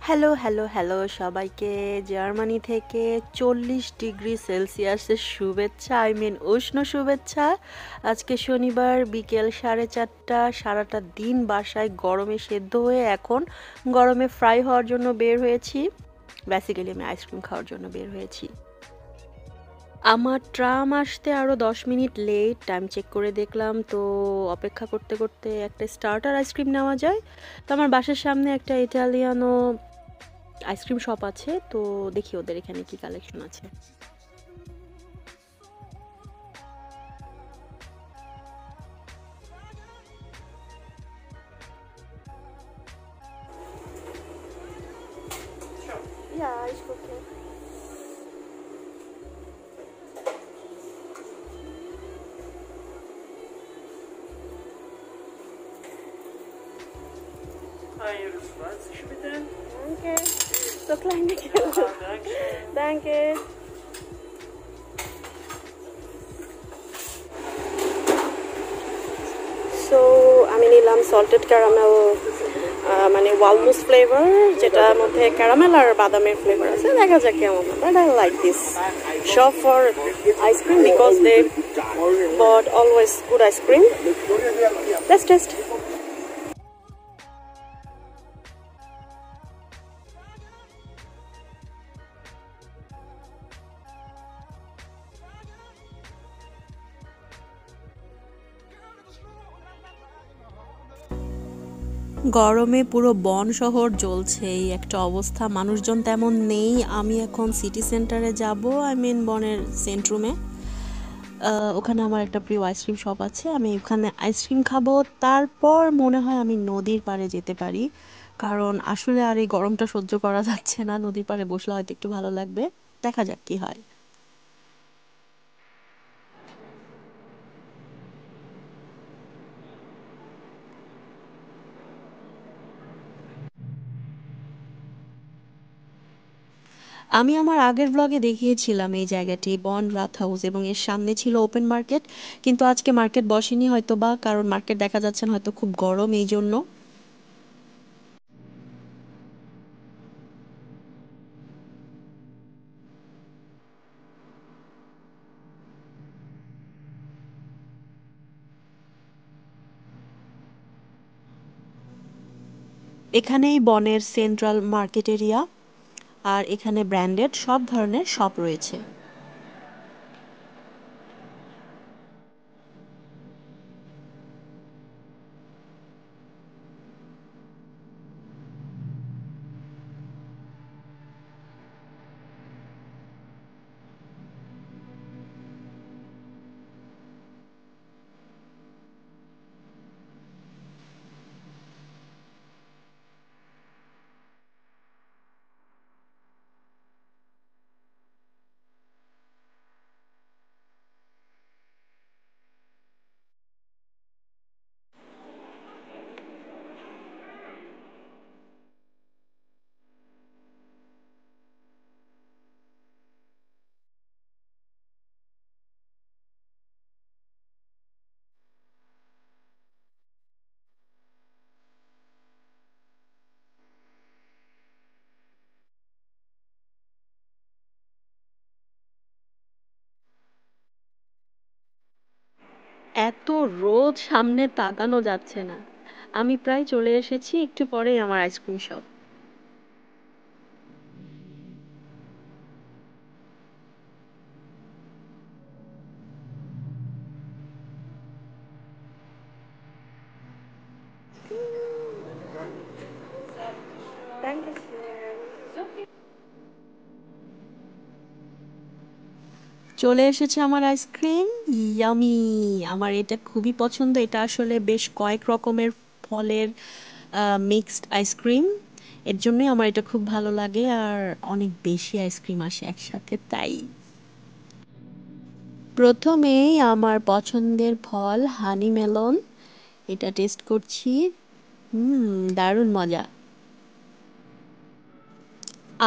Hello hello hello সবাইকে Germany থেকে 40 degree সেলসিয়াসের শুভেচ্ছা, উষ্ণ শুভেচ্ছা। আজকে শনিবার বিকেল 4:30, সারাটা দিন বাসায় গরমে সেদ্ধ হয়ে এখন গরমে ফ্রাই হওয়ার জন্য বের হয়েছি। বেসিক্যালি আমি আইসক্রিম খাওয়ার জন্য বের হয়েছি। আমার ট্রাম আসতে আরও 10 মিনিট লেট। টাইম চেক করে দেখলাম, তো অপেক্ষা করতে করতে একটা স্টার্টার আইসক্রিম নেওয়া যায়। তো আমার বাসার সামনে একটা ইটালিয়ানো আইসক্রিম শপ আছে, তো দেখি ওদের এখানে কি কালেকশন আছে। Ja, ich gucke. Hier ist Schwarz, bitte. Danke. So kleine Kinder. Danke. So আমি নিলাম সল্টেড ক্যারামেল, মানে ওয়ালনুট ফ্লেভার, যেটার মধ্যে ক্যারামেল আর বাদামের ফ্লেভার আছে। দেখা যাক কেমন। But I like this shop for ice cream because they bought always good ice cream. Let's taste. গরমে পুরো বন শহর জ্বলছে, এই একটা অবস্থা। মানুষজন তেমন নেই। আমি এখন সিটি সেন্টারে যাব, বনের সেন্ট্রুমে। ওখানে আমার একটা প্রিয় আইসক্রিম শপ আছে, আমি ওখানে আইসক্রিম খাবো। তারপর মনে হয় আমি নদীর পাড়ে যেতে পারি, কারণ আসলে আর এই গরমটা সহ্য করা যাচ্ছে না। নদীর পাড়ে বসলে হয়তো একটু ভালো লাগবে। দেখা যাক কি হয়। আমি আমার আগের ব্লগে দেখিয়েছিলাম এই জায়গাটি বন রাত হাউস, এবং এর সামনে ছিল ওপেন মার্কেট। কিন্তু আজকে মার্কেট বসেনি হয়তো বা, কারণ মার্কেট দেখা যাচ্ছে না, হয়তো খুব গরম এই জন্য। এখানেই বনের সেন্ট্রাল মার্কেট এরিয়া, আর এখানে ব্র্যান্ডেড সব ধরনের শপ রয়েছে। এত রোদ, সামনে তাকানো যাচ্ছে না। আমি প্রায় চলে এসেছি, একটু পরেই আমার আইসক্রিম শপ। চলে এসেছে আমার আইসক্রিম, ইয়ামি। আমার এটা খুবই পছন্দ। এটা আসলে বেশ কয়েক রকমের ফলের মিক্সড আইসক্রিম। এর জন্যই আমার এটা খুব ভালো লাগে, আর অনেক বেশি আইসক্রিম আসে একসাথে, তাই প্রথমেই আমার পছন্দের ফল হানি মেলন, এটা টেস্ট করছি। দারুণ মজা।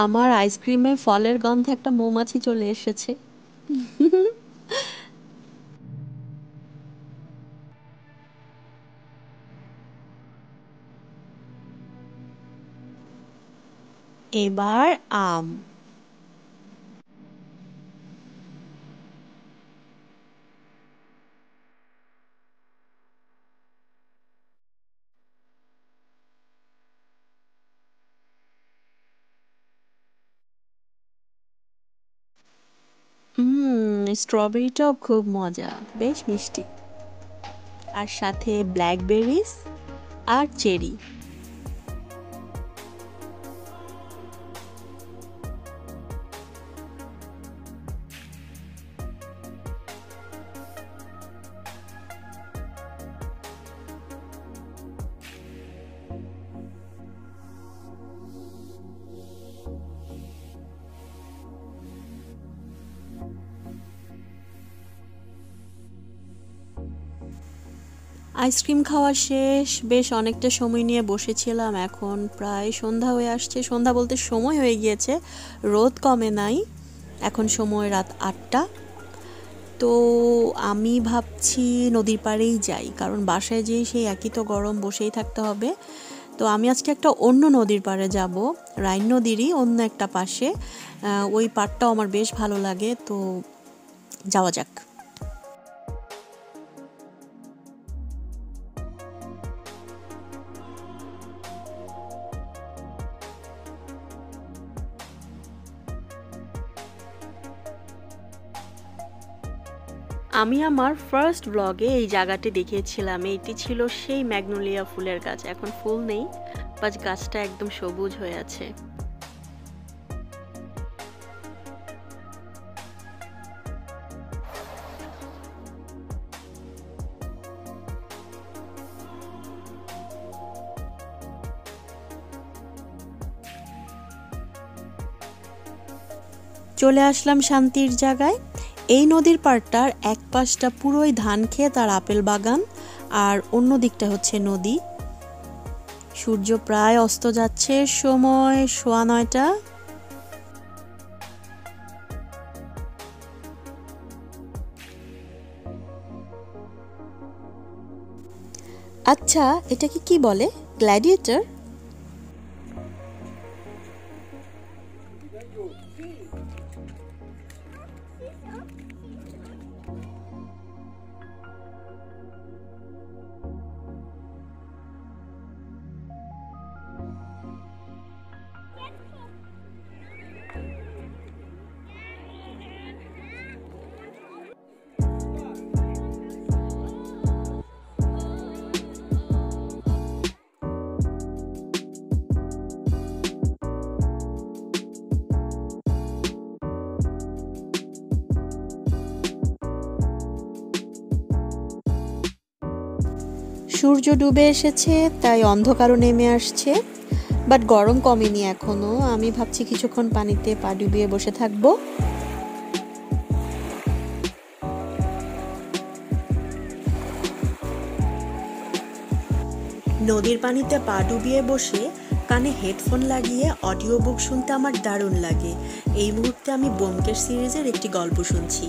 আমার আইসক্রিমে ফলের গন্ধে একটা মৌমাছি চলে এসেছে। এবার আম। স্ট্রবেরিটাও খুব মজা, বেশ মিষ্টি। আর সাথে ব্ল্যাকবেরিজ আর চেরি। আইসক্রিম খাওয়া শেষ, বেশ অনেকটা সময় নিয়ে বসেছিলাম। এখন প্রায় সন্ধ্যা হয়ে আসছে, সন্ধ্যা বলতে সময় হয়ে গিয়েছে, রোদ কমে নাই। এখন সময় রাত 8টা। তো আমি ভাবছি নদীর পাড়েই যাই, কারণ বাসায় যেয়ে সেই একই তো গরম, বসেই থাকতে হবে। তো আমি আজকে একটা অন্য নদীর পাড়ে যাব, রাইন নদীরই অন্য একটা পাশে। ওই পাড়টাও আমার বেশ ভালো লাগে, তো যাওয়া যাক। আমি আমার ফার্স্ট ব্লগে এই জায়গাটি দেখিয়েছিলাম। এইটি ছিল সেই ম্যাগনোলিয়া ফুলের গাছ, এখন ফুল নেই, বাট গাছটা একদম সবুজ হয়ে আছে। চলে আসলাম শান্তির জায়গায়। এই নদীর পাড়টার এক পাশটা পুরোই ধান ক্ষেত আর আপেল বাগান, আর অন্য দিকটা হচ্ছে নদী। সূর্য প্রায় অস্ত যাচ্ছে, সময় 9:15। আচ্ছা, এটাকে কি বলে? গ্ল্যাডিয়েটর? সূর্য ডুবে এসেছে, তাই অন্ধকারও নেমে আসছে, বাট গরম কমেনি এখনো। আমি ভাবছি কিছুক্ষণ পানিতে পা ডুবিয়ে বসে থাকবো। নদীর পানিতে পা ডুবিয়ে বসে কানে হেডফোন লাগিয়ে অডিও বুক শুনতে আমার দারুণ লাগে। এই মুহূর্তে আমি ব্যোমকেশ সিরিজের একটি গল্প শুনছি।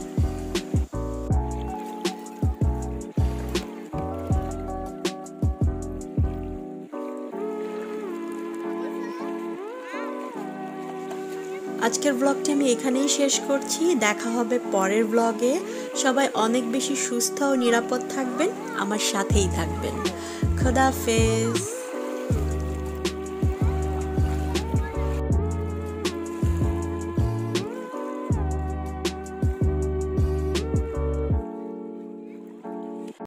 আজকের ব্লগটি আমি এখানেই শেষ করছি। দেখা হবে পরের ব্লগে। সবাই অনেক বেশি সুস্থ ও নিরাপদ থাকবেন, আমার সাথেই থাকবেন। খোদা হাফেজ।